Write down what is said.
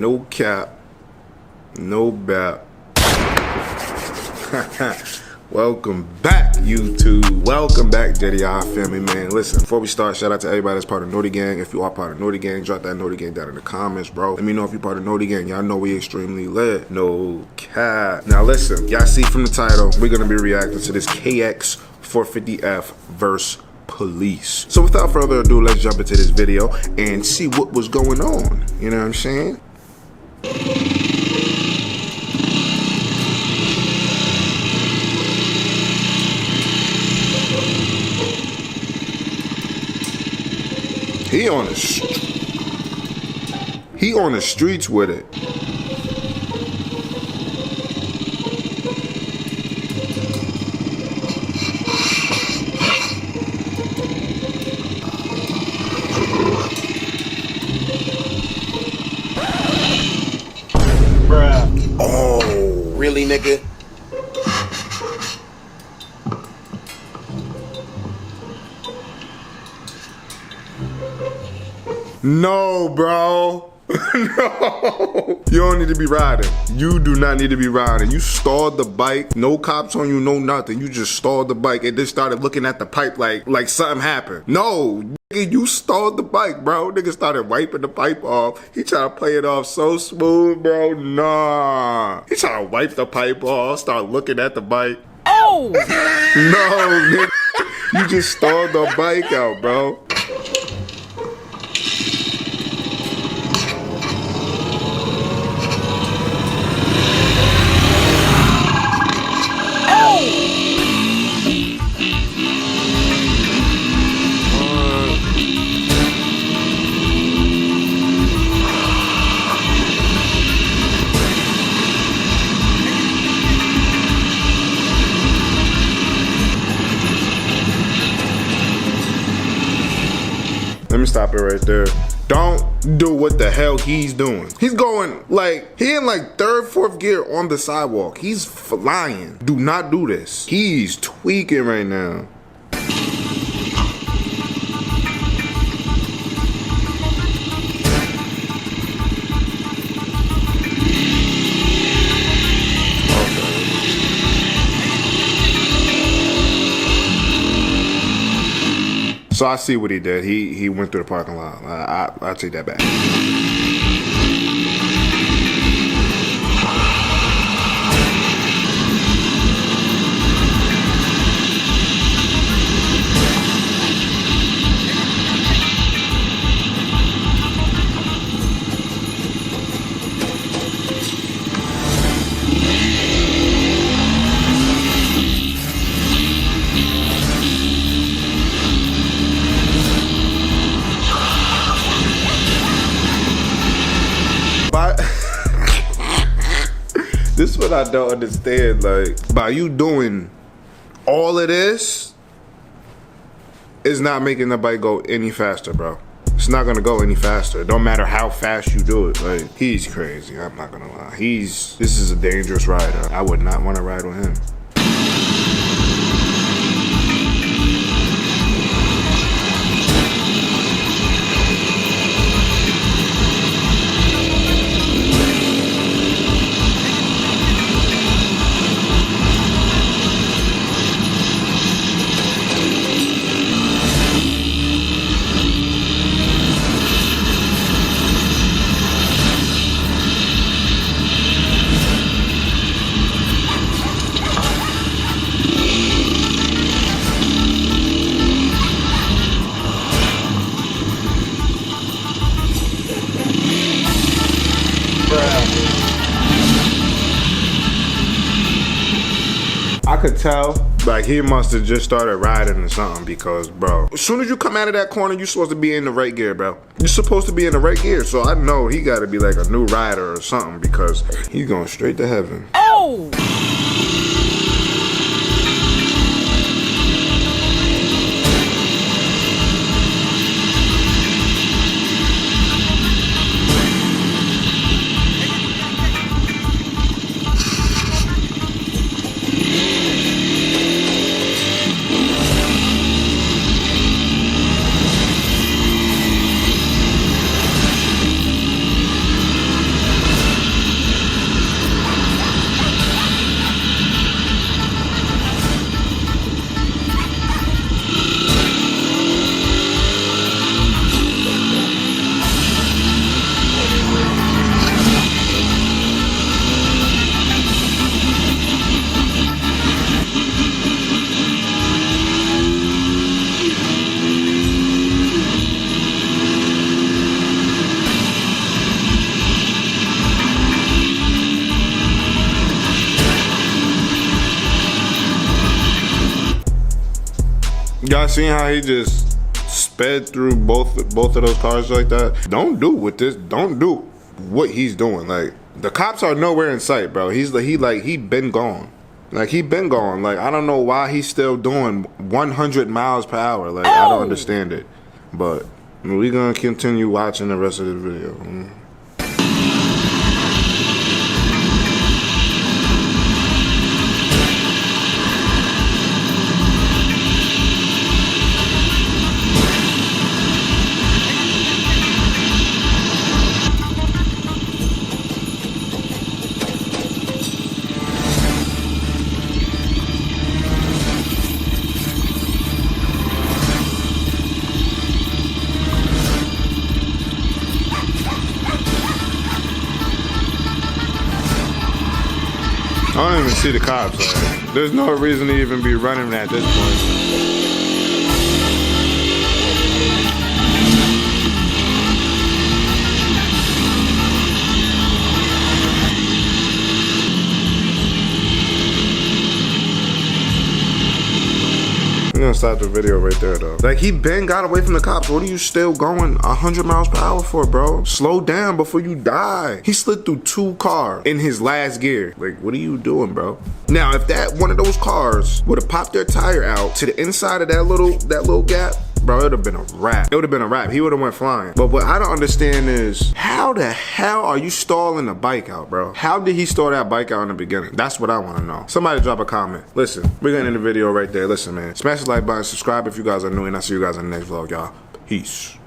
No cap. No bap. Welcome back, YouTube. Welcome back, JDI family, man. Listen, before we start, shout out to everybody that's part of Naughty Gang. If you are part of Naughty Gang, drop that Naughty Gang down in the comments, bro. Let me know if you're part of Naughty Gang. Y'all know we extremely lit. No cap. Now listen, y'all see from the title, we're gonna be reacting to this KX250F verse Police. So without further ado, let's jump into this video and see what was going on. You know what I'm saying? He on the streets with it. Bruh. Oh, really, nigga? No, bro. No. You don't need to be riding. You do not need to be riding. You stalled the bike. No cops on you, no nothing. You just stalled the bike and then started looking at the pipe like something happened. No, nigga, you stalled the bike, bro. Nigga started wiping the pipe off. He tried to play it off so smooth, bro. Nah. He tried to wipe the pipe off, start looking at the bike. Oh! No, nigga. You just stalled the bike out, bro. Let me stop it right there. Don't do what the hell he's doing. He's going he in third, fourth gear on the sidewalk. He's flying. Do not do this. He's tweaking right now. So I see what he did. He went through the parking lot. I'll take that back. This is what I don't understand. By you doing all of this, it's not making the bike go any faster, bro. It's not gonna go any faster. Don't matter how fast you do it. He's crazy. I'm not gonna lie. This is a dangerous rider. I would not want to ride with him. I could tell, he must have just started riding or something because, bro, as soon as you come out of that corner, you're supposed to be in the right gear, bro. You're supposed to be in the right gear, so I know he gotta be a new rider or something because he's going straight to heaven. Oh! Y'all seen how he just sped through both of those cars like that? Don't do what he's doing. Like, the cops are nowhere in sight, bro. He been gone. Like, he been gone. Like, I don't know why he's still doing 100 miles per hour. Like, I don't understand it. But we gonna continue watching the rest of the video. I don't even see the cops. Like, there's no reason to even be running at this point. I'm gonna stop the video right there though. Like, he been got away from the cops. What are you still going 100 miles per hour for, bro? Slow down before you die. He slid through 2 cars in his last gear. Like, what are you doing, bro? Now, if that one of those cars would have popped their tire out to the inside of that little gap, bro, it would have been a wrap. It would have been a wrap. He would have went flying. But what I don't understand is, how the hell are you stalling the bike out, bro? How did he stall that bike out in the beginning? That's what I want to know. Somebody drop a comment. Listen, we're gonna end the video right there. Listen, man, smash the like button, subscribe if you guys are new, and I'll see you guys in the next vlog, y'all. Peace.